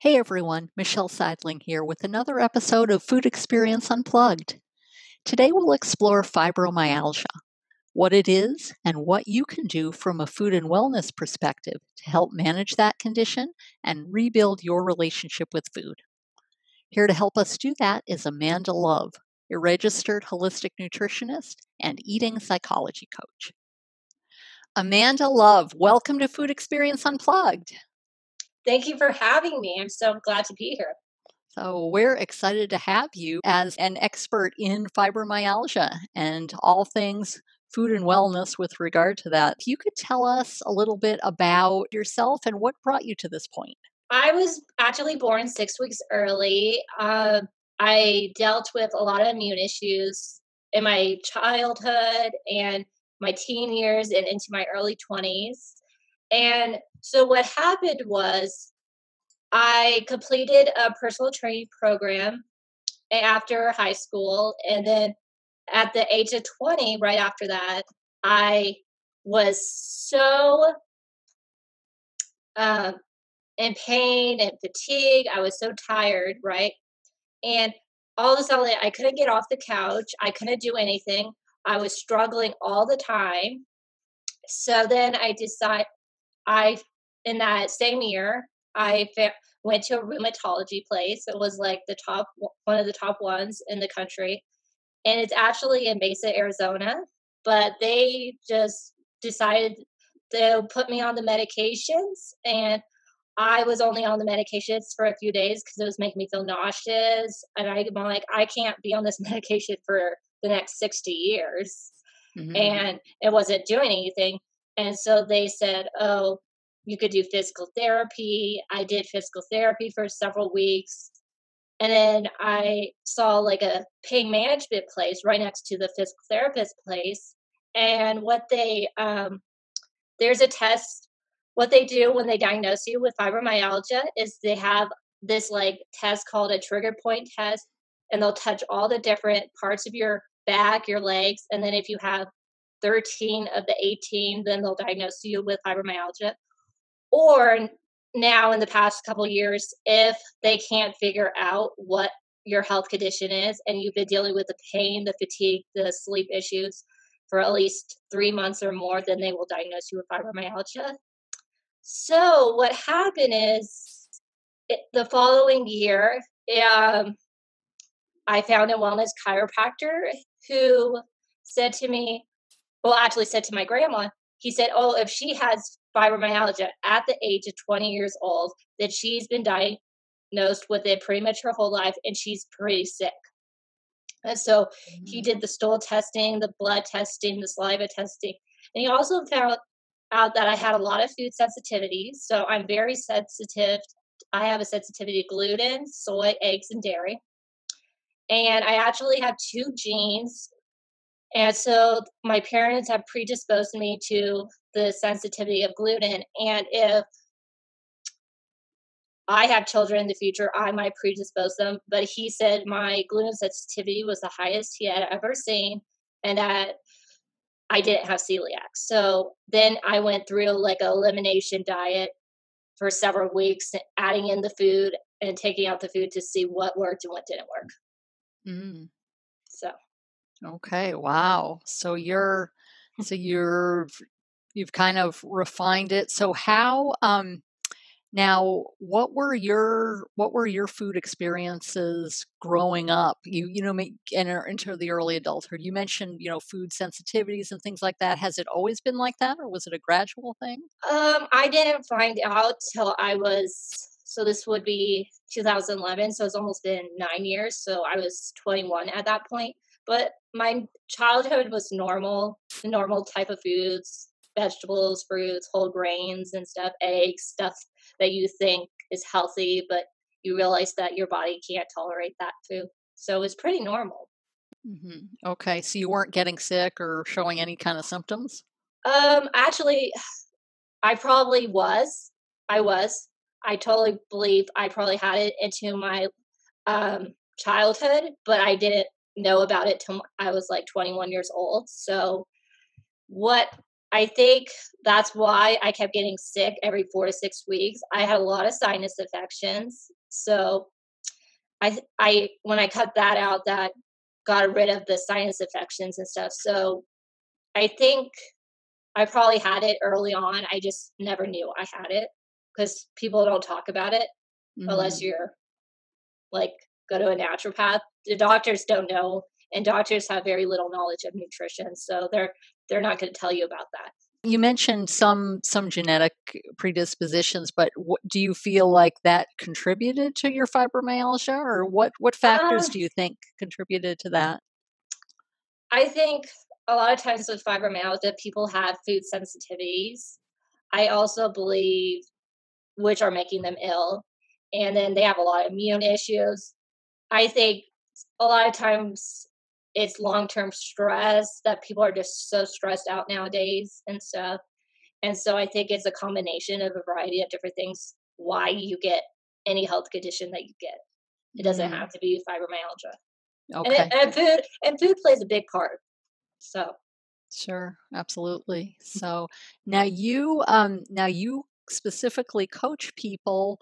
Hey everyone, Michelle Seidling here with another episode of Food Experience Unplugged. Today we'll explore fibromyalgia, what it is, and what you can do from a food and wellness perspective to help manage that condition and rebuild your relationship with food. Here to help us do that is Amanda Love, a registered holistic nutritionist and eating psychology coach. Amanda Love, welcome to Food Experience Unplugged. Thank you for having me. I'm so glad to be here. So, we're excited to have you as an expert in fibromyalgia and all things food and wellness with regard to that. If you could tell us a little bit about yourself and what brought you to this point. I was actually born 6 weeks early. I dealt with a lot of immune issues in my childhood and my teen years and into my early 20s. And so what happened was I completed a personal training program after high school. And then at the age of 20, right after that, I was so um, in pain and fatigue. I was so tired, right? And all of a sudden, I couldn't get off the couch. I couldn't do anything. I was struggling all the time. So then I, in that same year, went to a rheumatology place. It was like one of the top ones in the country. And it's actually in Mesa, Arizona. But they just decided to put me on the medications, and I was only on the medications for a few days because it was making me feel nauseous. And I'm like, I can't be on this medication for the next 60 years. Mm-hmm. And it wasn't doing anything. And so they said, oh, you could do physical therapy. I did physical therapy for several weeks. And then I saw like a pain management place right next to the physical therapist place. And there's a test. What they do when they diagnose you with fibromyalgia is they have this like test called a trigger point test, and they'll touch all the different parts of your back, your legs, and then if you have 13 of the 18, then they'll diagnose you with fibromyalgia. Or now in the past couple of years, if they can't figure out what your health condition is and you've been dealing with the pain, the fatigue, the sleep issues for at least 3 months or more, then they will diagnose you with fibromyalgia. So what happened is the following year, um, I found a wellness chiropractor who said to me, well, actually said to my grandma, he said, oh, if she has fibromyalgia at the age of 20 years old, that she's been diagnosed with it pretty much her whole life and she's pretty sick. And so he did the stool testing, the blood testing, the saliva testing. And he also found out that I had a lot of food sensitivities. So I'm very sensitive. I have a sensitivity to gluten, soy, eggs, and dairy. And I actually have two genes. And so my parents have predisposed me to the sensitivity of gluten. And if I have children in the future, I might predispose them. But he said my gluten sensitivity was the highest he had ever seen, and that I didn't have celiac. So then I went through like a elimination diet for several weeks, adding in the food and taking out the food to see what worked and what didn't work. Mm. So Okay, wow. You've kind of refined it. So how now what were your food experiences growing up? Enter into the early adulthood. You mentioned, food sensitivities and things like that. Has it always been like that, or was it a gradual thing? I didn't find out till so this would be 2011, so it's almost been 9 years. So I was 21 at that point. But my childhood was normal, the normal type of foods, vegetables, fruits, whole grains and stuff, eggs, stuff that you think is healthy, but you realize that your body can't tolerate that food. So it's pretty normal. Hmm. Okay, so you weren't getting sick or showing any kind of symptoms? Actually, I probably was. I was. I totally believe I probably had it into my childhood, but I didn't know about it till I was like 21 years old. So what I think that's why I kept getting sick every 4 to 6 weeks. I had a lot of sinus infections, so I when I cut that out, that got rid of the sinus infections and stuff. So I think I probably had it early on. I just never knew I had it because people don't talk about it unless Mm. you're like go to a naturopath. The doctors don't know, and doctors have very little knowledge of nutrition, so they're not going to tell you about that. You mentioned some genetic predispositions, but do you feel like that contributed to your fibromyalgia, or what factors Um, do you think contributed to that? I think a lot of times with fibromyalgia, people have food sensitivities. I also believe which are making them ill, and then they have a lot of immune issues. I think a lot of times it's long-term stress that people are just so stressed out nowadays and stuff. And so I think it's a combination of a variety of different things why you get any health condition that you get. It doesn't Mm, have to be fibromyalgia. okay. And food plays a big part. So Sure, absolutely. So now you specifically coach people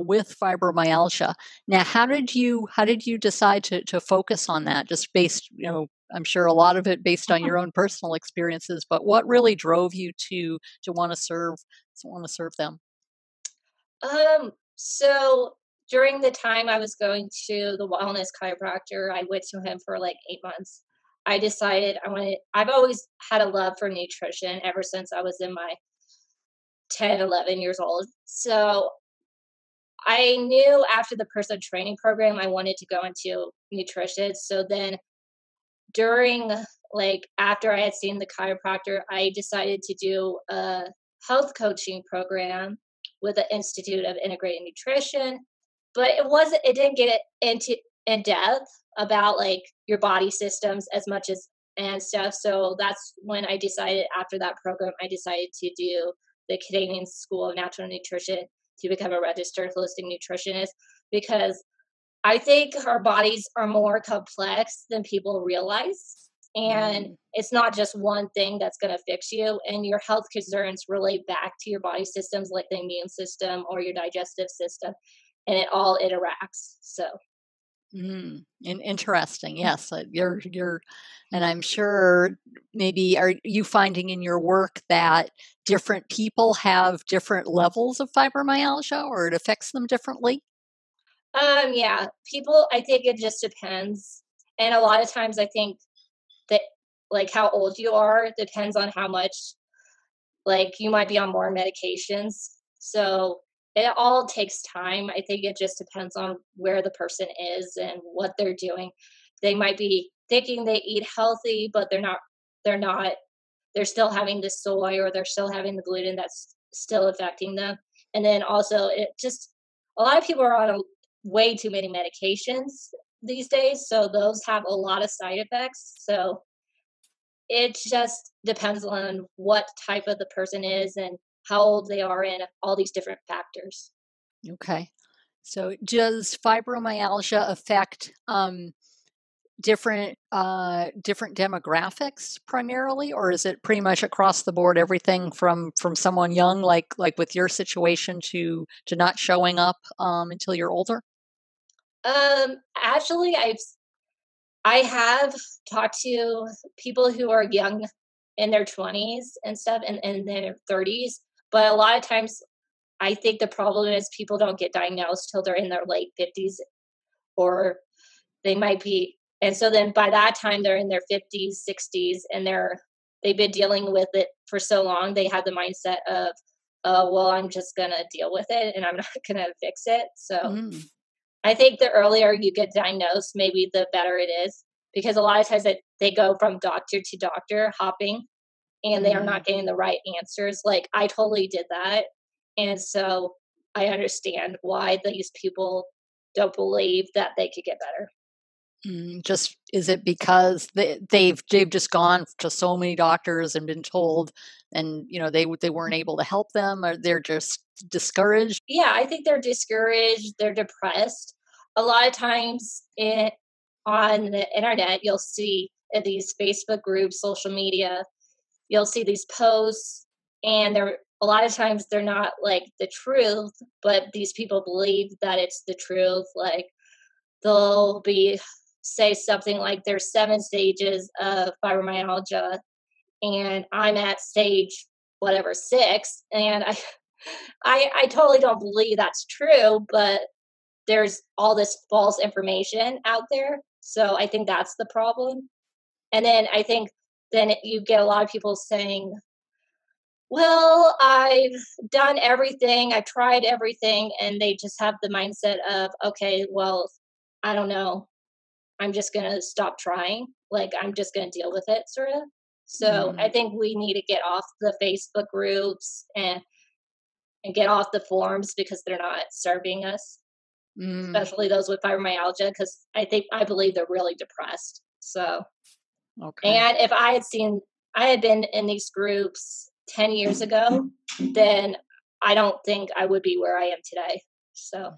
with fibromyalgia. Now, how did you decide to focus on that? Just based, I'm sure a lot of it based on your own personal experiences, but what really drove you to want to serve them? so during the time I was going to the wellness chiropractor, I went to him for like 8 months. I decided I've always had a love for nutrition ever since I was in my 10, 11 years old. So I knew after the personal training program, I wanted to go into nutrition. So then during like after I had seen the chiropractor, I decided to do a health coaching program with the Institute of Integrated Nutrition. But it didn't get it into in depth about like your body systems as much as and stuff. So that's when I decided after that program, I decided to do the Canadian School of Natural Nutrition to become a registered holistic nutritionist because I think our bodies are more complex than people realize. And Mm, it's not just one thing that's going to fix you. And your health concerns relate back to your body systems, like the immune system or your digestive system, and it all interacts. So, interesting. Yes, and I'm sure maybe are you finding in your work that different people have different levels of fibromyalgia, or it affects them differently? yeah, people, I think it just depends. And a lot of times, I think that like how old you are depends on how much like you might be on more medications. So it all takes time. I think it just depends on where the person is and what they're doing. They might be thinking they eat healthy, but they're not, they're still having the soy or they're still having the gluten that's still affecting them. And then also it just a lot of people are on way too many medications these days. So those have a lot of side effects. So it just depends on what type of the person is and how old they are and all these different factors. Okay. So does fibromyalgia affect different demographics primarily, or is it pretty much across the board, everything from someone young, like with your situation, to not showing up until you're older? Actually, I have talked to people who are young in their 20s and stuff and their 30s, but a lot of times I think the problem is people don't get diagnosed till they're in their late 50s or they might be and so then by that time they're in their 50s, 60s and they've been dealing with it for so long they have the mindset of well I'm just going to deal with it and I'm not going to fix it. So Mm, I think the earlier you get diagnosed, maybe the better it is because a lot of times they go from doctor to doctor hopping and they are mm. not getting the right answers. Like I totally did that. And so I understand why these people don't believe that they could get better. Just is it because they've just gone to so many doctors and been told, and they weren't able to help them, or they're just discouraged? Yeah, I think they're discouraged, they're depressed. A lot of times on the internet, you'll see these Facebook groups, social media, you'll see these posts, and they're a lot of times they're not like the truth, but these people believe that it's the truth. Like they'll be say something like there's 7 stages of fibromyalgia, and I'm at stage whatever 6, and I totally don't believe that's true, but there's all this false information out there. So I think that's the problem. And then I think then you get a lot of people saying, well, I've done everything, I tried everything, and they just have the mindset of, okay, well, I don't know, I'm just going to stop trying. Like, I'm just going to deal with it, sort of. So I Mm, think we need to get off the Facebook groups and get off the forums because they're not serving us, mm, especially those with fibromyalgia, because I believe they're really depressed. So, okay. and if I had been in these groups 10 years ago, then I don't think I would be where I am today. So,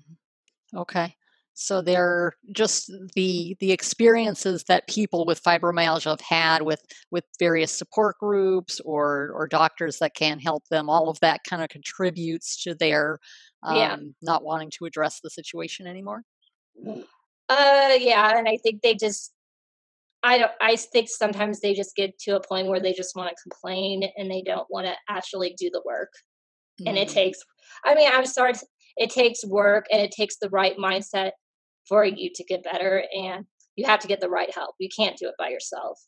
Okay. So they're just the experiences that people with fibromyalgia have had with various support groups or doctors that can help them. All of that kind of contributes to their yeah. not wanting to address the situation anymore. Yeah, and I think they just I think sometimes they just get to a point where they just want to complain and they don't want to actually do the work. And it Mm, takes I mean, I'm sorry, it takes work and it takes the right mindset for you to get better, and you have to get the right help. You can't do it by yourself.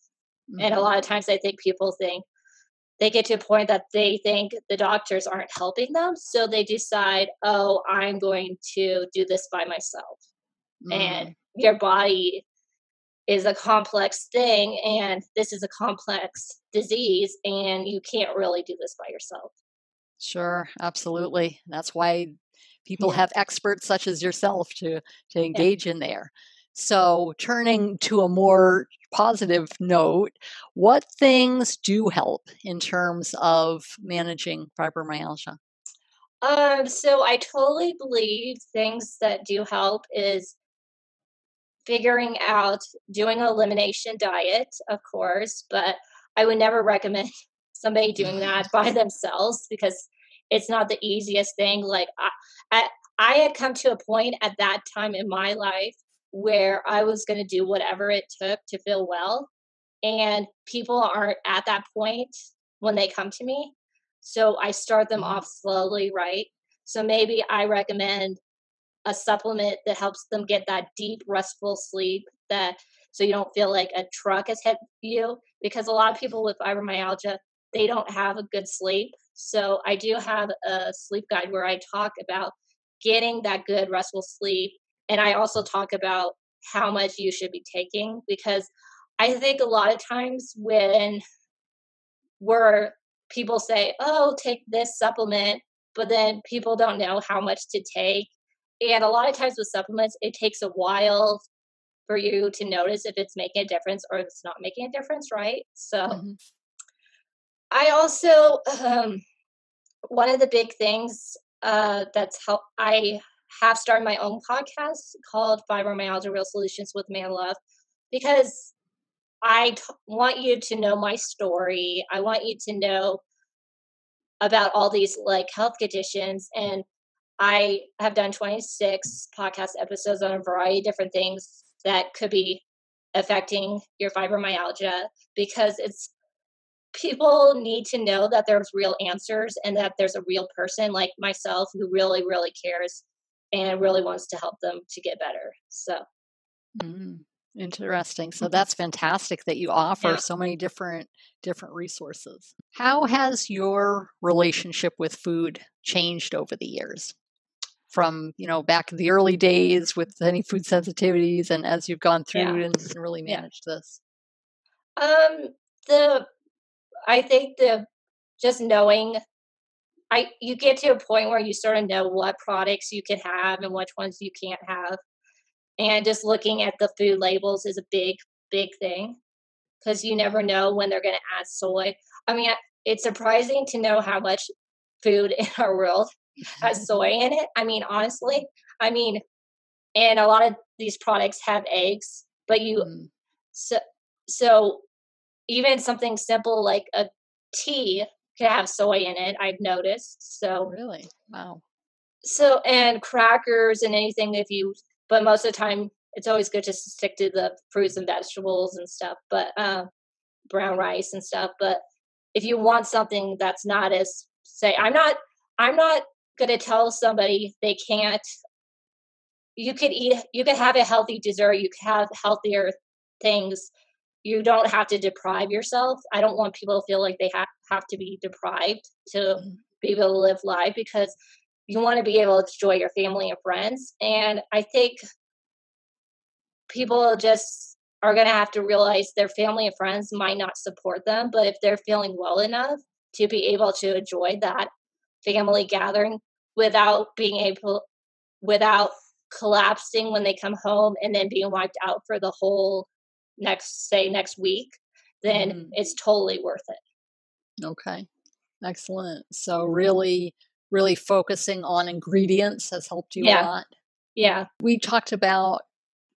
And a hmm lot of times I think people think they get to a point that they think the doctors aren't helping them, so they decide, "Oh, I'm going to do this by myself." And mm. your body is a complex thing, and this is a complex disease, and you can't really do this by yourself. Sure, absolutely. That's why people Yeah, have experts such as yourself to yeah. engage in there. So, turning to a more positive note, what things do help in terms of managing fibromyalgia? So I totally believe things that do help is figuring out doing an elimination diet, of course, but I would never recommend somebody doing that by themselves because it's not the easiest thing. Like I had come to a point at that time in my life where I was going to do whatever it took to feel well, and people aren't at that point when they come to me. So I start them Mhm, off slowly, right? So maybe I recommend a supplement that helps them get that deep, restful sleep that so you don't feel like a truck has hit you. Because a lot of people with fibromyalgia, they don't have a good sleep. So I do have a sleep guide where I talk about getting that good, restful sleep. And I also talk about how much you should be taking because I think a lot of times when where people say, "Oh, take this supplement," but then people don't know how much to take. And a lot of times with supplements, it takes a while for you to notice if it's making a difference or if it's not making a difference, right? So mhm, I also one of the big things that's help I have started my own podcast called Fibromyalgia Real Solutions with Man Love because want you to know my story. I want you to know about all these like health conditions, and I have done 26 podcast episodes on a variety of different things that could be affecting your fibromyalgia because it's people need to know that there's real answers and that there's a real person like myself who really really cares and really wants to help them to get better. So mm. Interesting. So that's fantastic that you offer yeah, so many different resources. How has your relationship with food changed over the years? From back in the early days with any food sensitivities and as you've gone yeah, through and really yeah. managed this. The I think the just knowing I you get to a point where you sort of know what products you can have and which ones you can't have. And just looking at the food labels is a big, big thing because you never know when they're going to add soy. I mean, it's surprising to know how much food in our world has soy in it. I mean, honestly, I mean, and a lot of these products have eggs, but Mm, so so even something simple like a tea can have soy in it, I've noticed. Really? Wow. And crackers and anything but most of the time it's always good just to stick to the fruits and vegetables and stuff, but brown rice and stuff. But if you want something that's not as say, I'm not going to tell somebody they can't. You could have a healthy dessert, you could have healthier things. You don't have to deprive yourself. I don't want people to feel like they have to be deprived to Mhm. be able to live life, because you want to be able to enjoy your family and friends. And I think people just are going to have to realize their family and friends might not support them, but if they're feeling well enough to be able to enjoy that family gathering without being able, without collapsing when they come home and then being wiped out for the whole next week, then Mhm. it's totally worth it. Okay. Excellent. So really, really focusing on ingredients has helped you a Yeah. lot. Yeah. We talked about,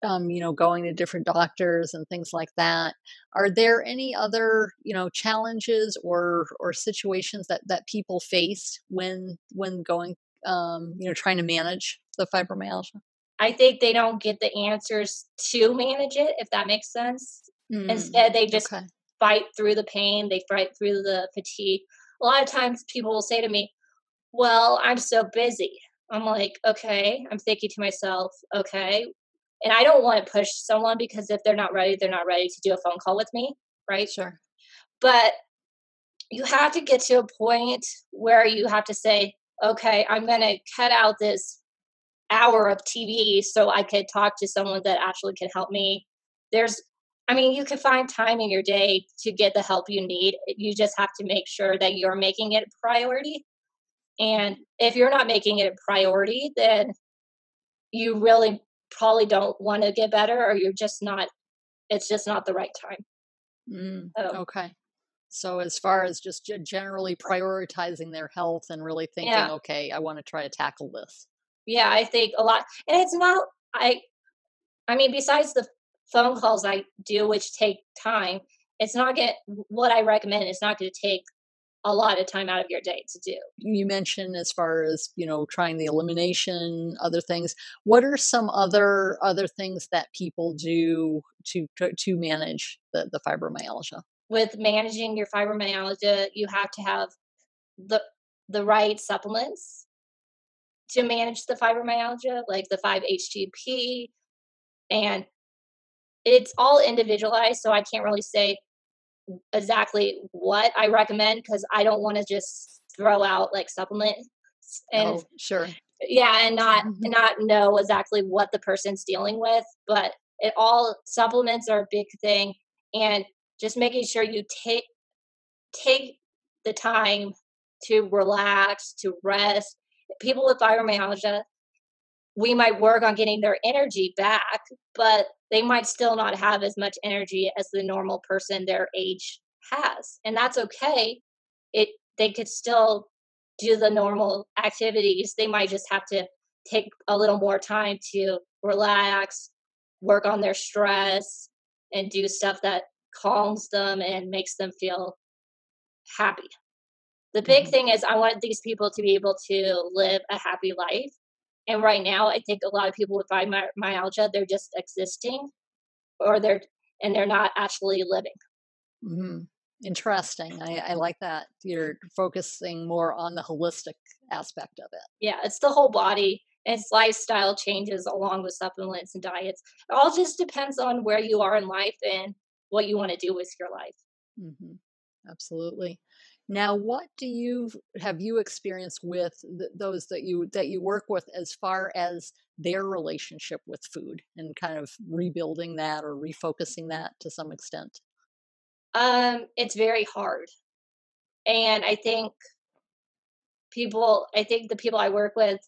going to different doctors and things like that. Are there any other, challenges or situations that people face when going, trying to manage the fibromyalgia? I think they don't get the answers to manage it, if that makes sense. Mm, Instead, they just okay. fight through the pain, they fight through the fatigue. A lot of times people will say to me, "Well, I'm so busy." I'm like, "Okay." I'm thinking to myself, "Okay." And I don't want to push someone, because if they're not ready to do a phone call with me, right? Sure. But you have to get to a point where you have to say, "Okay, I'm going to cut out this hour of TV so I could talk to someone that actually can help me." There's, I mean, you can find time in your day to get the help you need. You just have to make sure that you're making it a priority. And if you're not making it a priority, then you really probably don't want to get better, or it's just not the right time. Mm, So, okay. So as far as just generally prioritizing their health and really thinking, yeah. okay, I want to try to tackle this. Yeah, I think a lot. And it's not, I, I mean, besides the phone calls I do, which take time, it's not get what I recommend. It's not going to take a lot of time out of your day to do. You mentioned as far as, trying the elimination, other things. What are some other things that people do to manage the fibromyalgia? With managing your fibromyalgia, you have to have the the right supplements to manage the fibromyalgia, like the 5-HTP, and it's all individualized. So I can't really say exactly what I recommend, because I don't want to just throw out like supplements and Oh, sure. yeah, and not know exactly what the person's dealing with. But it all supplements are a big thing, and just making sure you take the time to relax, to rest. People with fibromyalgia, we might work on getting their energy back, but they might still not have as much energy as the normal person their age has. And that's okay. It They could still do the normal activities. They might just have to take a little more time to relax, work on their stress, and do stuff that calms them and makes them feel happy. The big Mhm. thing is I want these people to be able to live a happy life. And right now, I think a lot of people with fibromyalgia, they're just existing, or they're not actually living. Mhm. Interesting. I like that. You're focusing more on the holistic aspect of it. Yeah, it's the whole body. And it's lifestyle changes along with supplements and diets. It all just depends on where you are in life and what you want to do with your life. Mhm. Absolutely. Now, what do you have you experienced with those that you work with as far as their relationship with food and kind of rebuilding that or refocusing that to some extent? It's very hard. And I think the people I work with,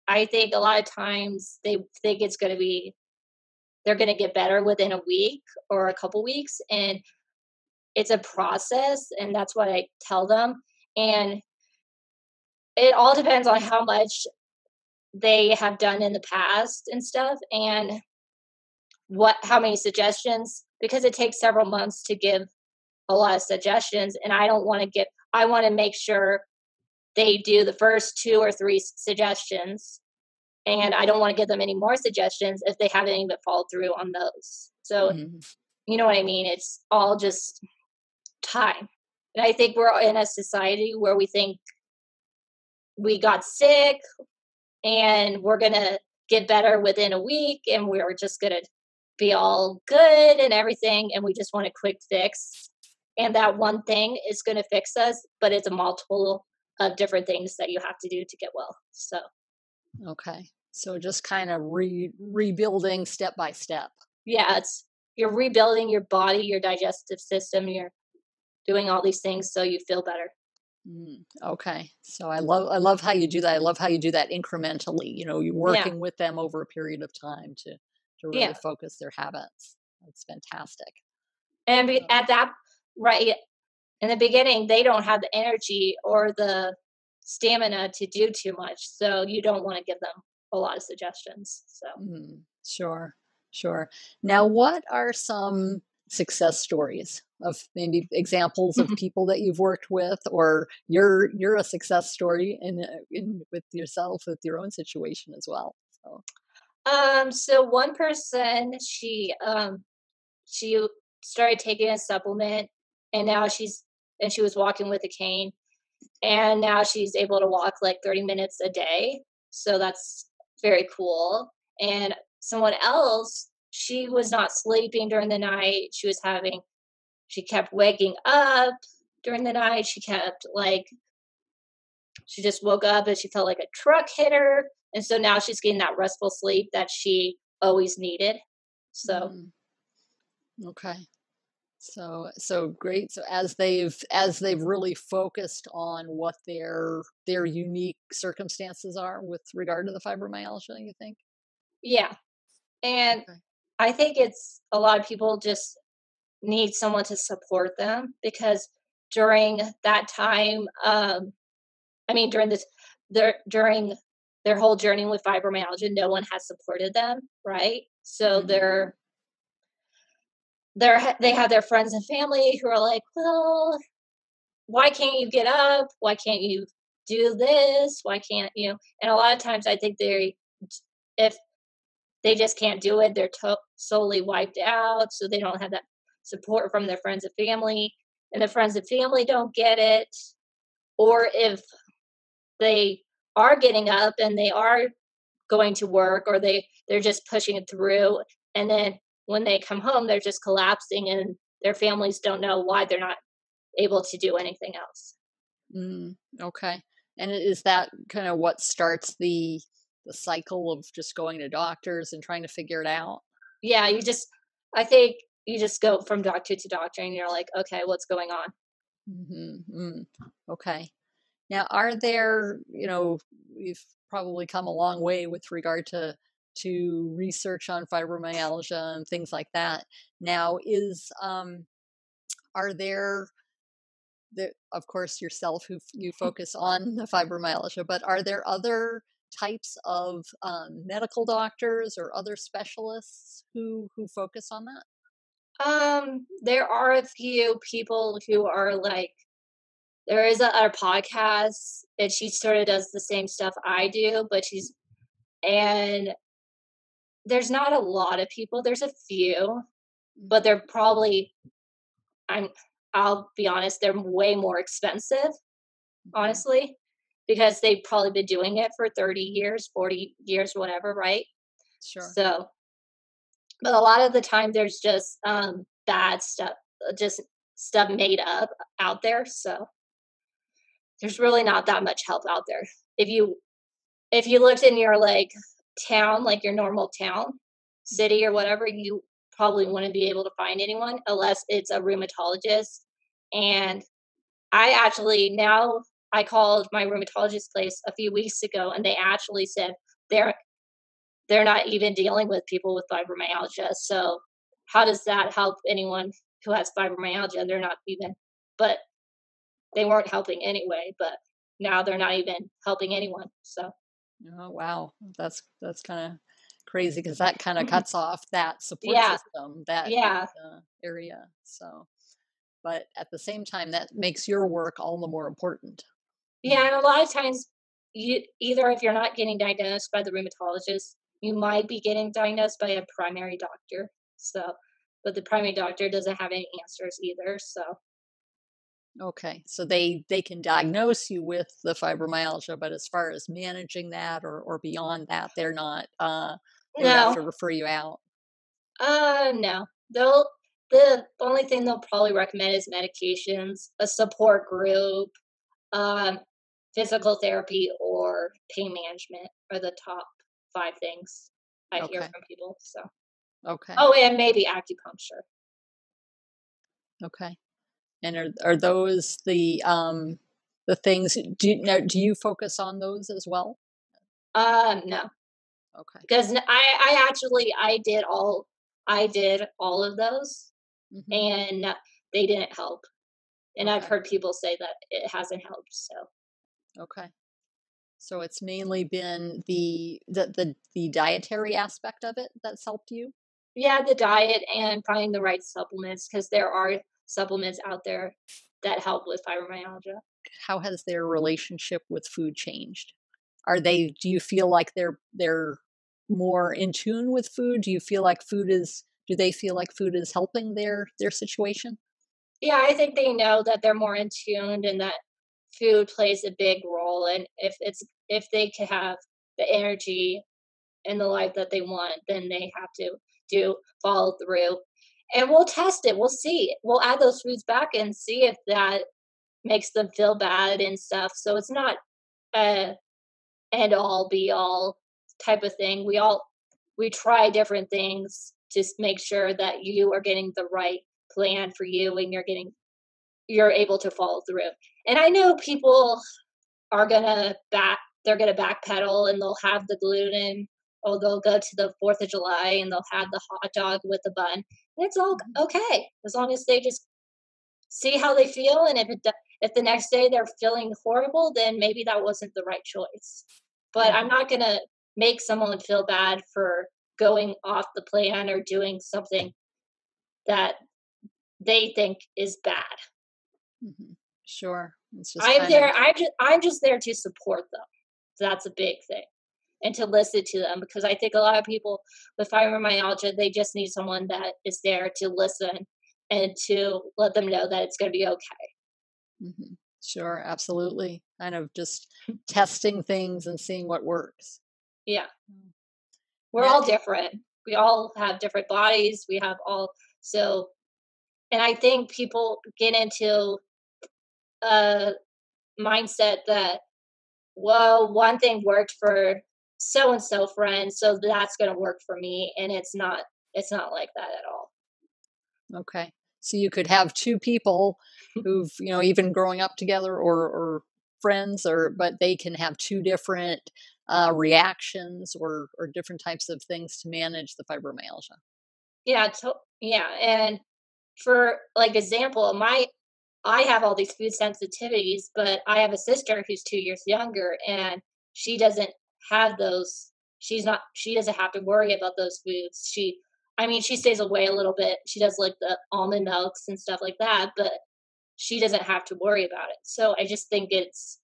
I think a lot of times they think they're going to get better within a week or a couple weeks. And it's a process, and that's what I tell them. And it all depends on how much they have done in the past and stuff, and what how many suggestions, because it takes several months to give a lot of suggestions, and I want to make sure they do the first 2 or 3 suggestions, and I don't want to give them any more suggestions if they haven't even followed through on those. So, Mm-hmm. you know what I mean? It's all just time. And I think we're in a society where we think we got sick and we're going to get better within a week and we're just going to be all good and everything. And we just want a quick fix. And that one thing is going to fix us, but it's a multiple of different things that you have to do to get well. So, Okay. So just kind of rebuilding step by step. yeah, you're rebuilding your body, your digestive system, you're doing all these things so you feel better. Okay. So I love how you do that. I love how you do that incrementally. You're Yeah. working with them over a period of time to really Yeah. focus their habits. That's fantastic. And So, at that, right in the beginning, they don't have the energy or the stamina to do too much. So you don't want to give them a lot of suggestions. So, sure, sure. Now, what are some success stories of maybe examples of people that you've worked with, or you're a success story in with yourself with your own situation as well? So, so one person, she started taking a supplement, and now she was walking with a cane, and now she's able to walk like 30 minutes a day. So that's very cool. And someone else, she was not sleeping during the night. She kept waking up during the night. She just woke up and she felt like a truck hit her. And so now she's getting that restful sleep that she always needed. So, mm, okay. So great. So as they've really focused on what their unique circumstances are with regard to the fibromyalgia, you think? yeah. And Okay. I think it's a lot of people just need someone to support them because during that time, I mean, during their whole journey with fibromyalgia, no one has supported them, right? So Hmm. they have their friends and family who are like, well, why can't you get up? Why can't you do this? Why can't you? And a lot of times, I think if they just can't do it, they're solely wiped out, so they don't have that support from their friends and family, and the friends and family don't get it. Or if they are getting up and they are going to work, or they're just pushing it through, and then when they come home they're just collapsing and their families don't know why they're not able to do anything else. Okay. And is that kind of what starts the cycle of just going to doctors and trying to figure it out? Yeah, I think you just go from doctor to doctor and you're like, okay, what's going on? Mm. Okay. Now, are there, we've probably come a long way with regard to research on fibromyalgia and things like that. Now, are of course, yourself who you focus on the fibromyalgia, but are there other types of medical doctors or other specialists who focus on that? There are a few people who are like, there is a podcast, and she sort of does the same stuff I do, and there's not a lot of people. There's a few, but they're probably, I'm, I'll be honest, they're way more expensive, Mhm. honestly, because they've probably been doing it for 30 years, 40 years, whatever, right? Sure. So, but a lot of the time there's just bad stuff, just stuff made up out there. So there's really not that much help out there. If you if you looked in your like town, like your normal town, city or whatever, you probably wouldn't be able to find anyone unless it's a rheumatologist. And I called my rheumatologist place a few weeks ago, and they actually said they're they're not even dealing with people with fibromyalgia. So how does that help anyone who has fibromyalgia? They're not even, but they weren't helping anyway. But now they're not even helping anyone. So Oh, wow. That's kind of crazy because that kind of cuts off that support yeah, system, that yeah. area. So. but at the same time, that makes your work all the more important. Yeah, and a lot of times, you either if you're not getting diagnosed by the rheumatologist, you might be getting diagnosed by a primary doctor. So, but the primary doctor doesn't have any answers either. So, Okay, so they can diagnose you with the fibromyalgia, but as far as managing that or beyond that, they're not. They would have no, to refer you out. no. The only thing they'll probably recommend is medications, a support group, um, physical therapy, or pain management are the top 5 things I hear Okay, from people. So, okay, oh, and maybe acupuncture. okay. And are those the things? Do you focus on those as well? No, Okay. because I actually I did all of those, Hmm. and they didn't help. And I've Okay. heard people say that it hasn't helped. So Okay. So it's mainly been the dietary aspect of it that's helped you. yeah, the diet and finding the right supplements because there are supplements out there that help with fibromyalgia. How has their relationship with food changed? Are they do you feel like they're more in tune with food? Do they feel like food is helping their situation? Yeah, I think they know that they're more in tune and that food plays a big role. And if they can have the energy and the life that they want, then they have to do follow through. And we'll test it. We'll see. We'll add those foods back and see if that makes them feel bad and stuff. So it's not a end all be all type of thing. We try different things to make sure that you are getting the right plan for you and you're able to follow through. And I know people are gonna back they're gonna backpedal and they'll have the gluten or they'll go to the 4th of July and they'll have the hot dog with the bun. And it's all Mhm, okay as long as they just see how they feel. And if the next day they're feeling horrible, then maybe that wasn't the right choice. But I'm mhm, not gonna make someone feel bad for going off the plan or doing something that they think is bad. mhm. Sure. It's just kind of I'm just there to support them. That's a big thing. And to listen to them because I think a lot of people with fibromyalgia, they just need someone that is there to listen and to let them know that it's going to be okay. mhm. Sure, absolutely. Kind of just testing things and seeing what works. Yeah. Mm. We're Now, all different. We all have different bodies. We have all so and I think people get into a mindset that well, one thing worked for so and so friend, so that's going to work for me and it's not like that at all. okay. So you could have two people who've, even growing up together or friends but they can have two different reactions or different types of things to manage the fibromyalgia. Yeah, and for like example, my I have all these food sensitivities, but I have a sister who's 2 years younger and she doesn't have those. She doesn't have to worry about those foods. I mean, she stays away a little bit. She does like the almond milks and stuff like that, but she doesn't have to worry about it. So I just think it's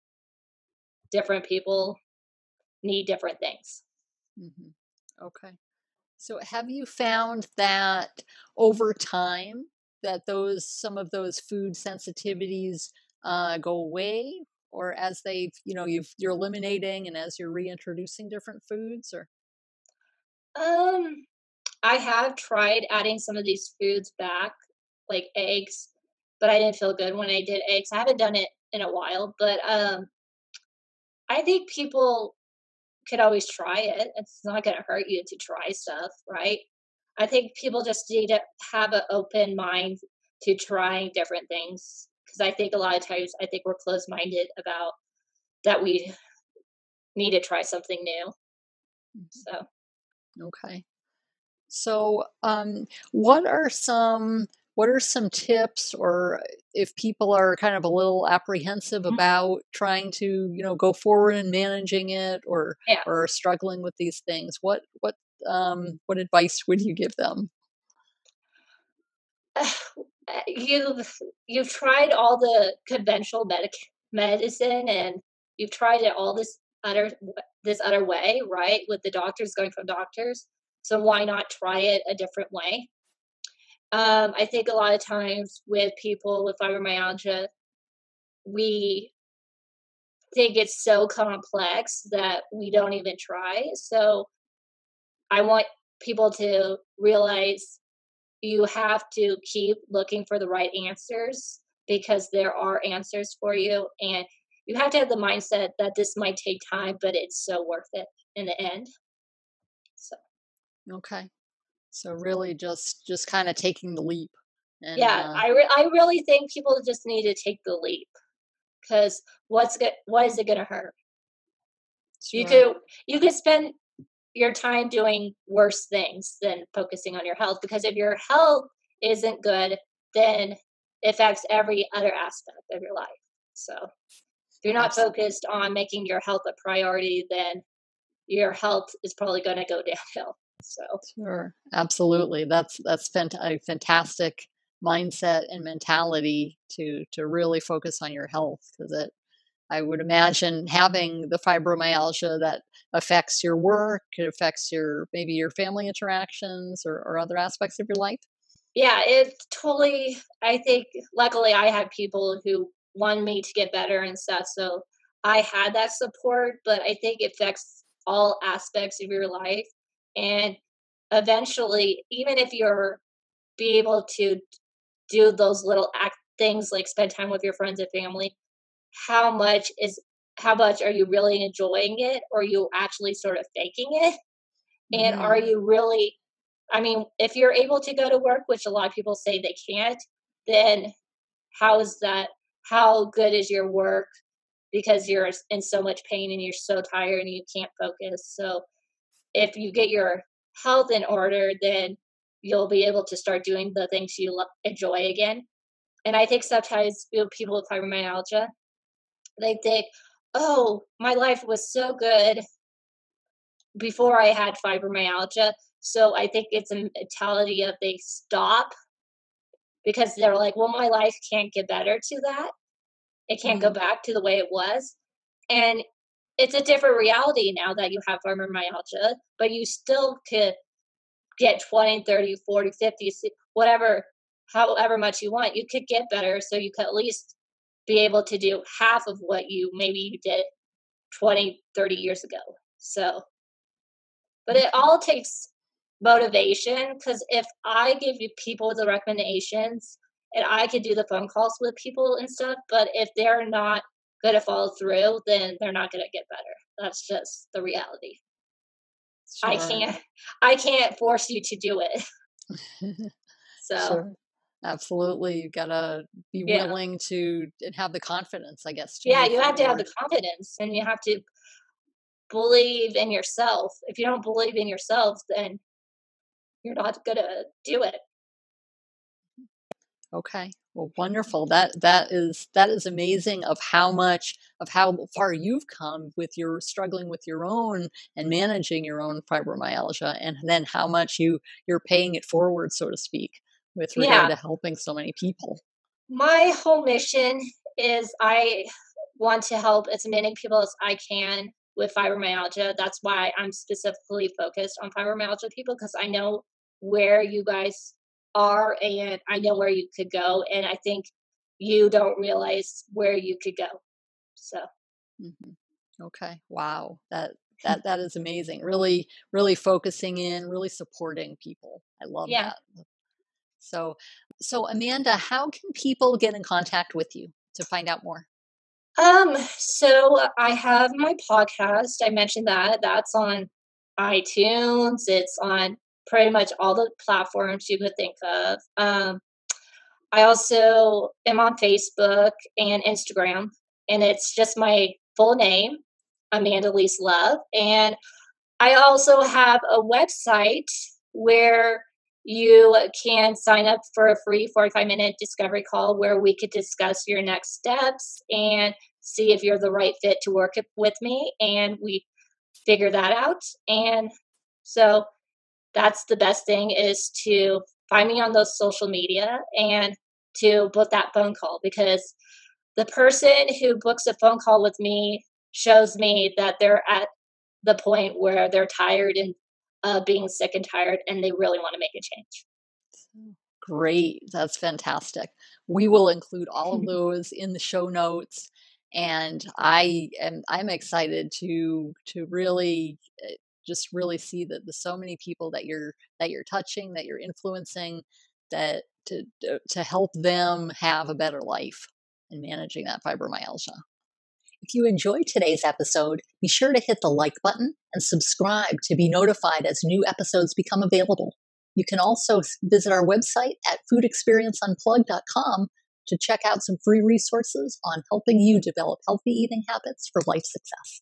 different people need different things. Hmm. Okay. So have you found that over time that those some of those food sensitivities go away, or as you're eliminating and as you're reintroducing different foods, or Um, I have tried adding some of these foods back, like eggs, but I didn't feel good when I did eggs. I haven't done it in a while, but I think people could always try it. It's not going to hurt you to try stuff, right? I think people just need to have an open mind to trying different things because I think a lot of times I think we're closed-minded about that we need to try something new. Mhm. So, Okay. So, what are some tips, or if people are kind of a little apprehensive mhm, about trying to, go forward and managing it, yeah. or are struggling with these things, what advice would you give them? you've tried all the conventional medicine, and you've tried it all other this other way, right? With the doctors going from doctors. So why not try it a different way? I think a lot of times with people with fibromyalgia, we think it's so complex that we don't even try. So I want people to realize you have to keep looking for the right answers because there are answers for you. And you have to have the mindset that this might take time, but it's so worth it in the end. So, Okay. So really just kind of taking the leap and yeah, I really think people just need to take the leap because what is it going to hurt? You sure. could you could spend your time doing worse things than focusing on your health because if your health isn't good, then it affects every other aspect of your life. So if you're not Absolutely. focused on making your health a priority, then your health is probably going to go downhill. So Sure. Absolutely. That's a fantastic mindset and mentality to really focus on your health because it I would imagine having the fibromyalgia that affects your work, it affects your maybe your family interactions or other aspects of your life. yeah, it totally. I think luckily I had people who wanted me to get better and stuff. So I had that support, but I think it affects all aspects of your life. And eventually, even if you're be able to do those little things like spend time with your friends and family, how much is how much are you really enjoying it, or are you actually sort of faking it? And are Mhm. you really, I mean, if you're able to go to work, which a lot of people say they can't, then how is that? How good is your work? Because you're in so much pain and you're so tired and you can't focus. So if you get your health in order, then you'll be able to start doing the things you enjoy again. And I think sometimes people with fibromyalgia, they think, oh, my life was so good before I had fibromyalgia. So I think it's a mentality of they stop because they're like, well, my life can't get better to that. It can't go Mm. back to the way it was. And it's a different reality now that you have fibromyalgia, but you still could get 20, 30, 40, 50, whatever, however much you want. You could get better. So you could at least be able to do half of what you did 20, 30 years ago. So, but it Okay. all takes motivation because if I give you people the recommendations and I could do the phone calls with people and stuff, but if they're not going to follow through, then they're not going to get better. That's just the reality. I Sure. can't I can't force you to do it. So, Sure. Absolutely. You gotta be yeah. willing to and have the confidence, I guess, to Yeah, move you have to have forward. the confidence and you have to believe in yourself. If you don't believe in yourself, then you're not going to do it. Okay. Well, wonderful. That is amazing of how far you've come with your struggling with your own and managing your own fibromyalgia, and then how much you're paying it forward, so to speak, with regard Yeah, to helping so many people. my whole mission is I want to help as many people as I can with fibromyalgia. That's why I'm specifically focused on fibromyalgia people because I know where you guys are and I know where you could go. And I think you don't realize where you could go. So, Mhm. Okay. Wow. That is amazing. Really focusing in, really supporting people. I love yeah. that. So so Amanda, how can people get in contact with you to find out more? So I have my podcast. I mentioned that. That's on iTunes. It's on pretty much all the platforms you could think of. I also am on Facebook and Instagram, and it's just my full name, Amanda Lee's Love. And I also have a website where you can sign up for a free 45-minute discovery call where we could discuss your next steps and see if you're the right fit to work with me. And we figure that out. And so that's the best thing is to find me on those social media and to book that phone call, because the person who books a phone call with me shows me that they're at the point where they're tired and being sick and tired, and they really want to make a change. Great. That's fantastic. We will include all of those in the show notes. And I'm excited to really just really see that the so many people that you're touching, that you're influencing, that to help them have a better life in managing that fibromyalgia. If you enjoyed today's episode, be sure to hit the like button and subscribe to be notified as new episodes become available. You can also visit our website at foodexperienceunplugged.com to check out some free resources on helping you develop healthy eating habits for life success.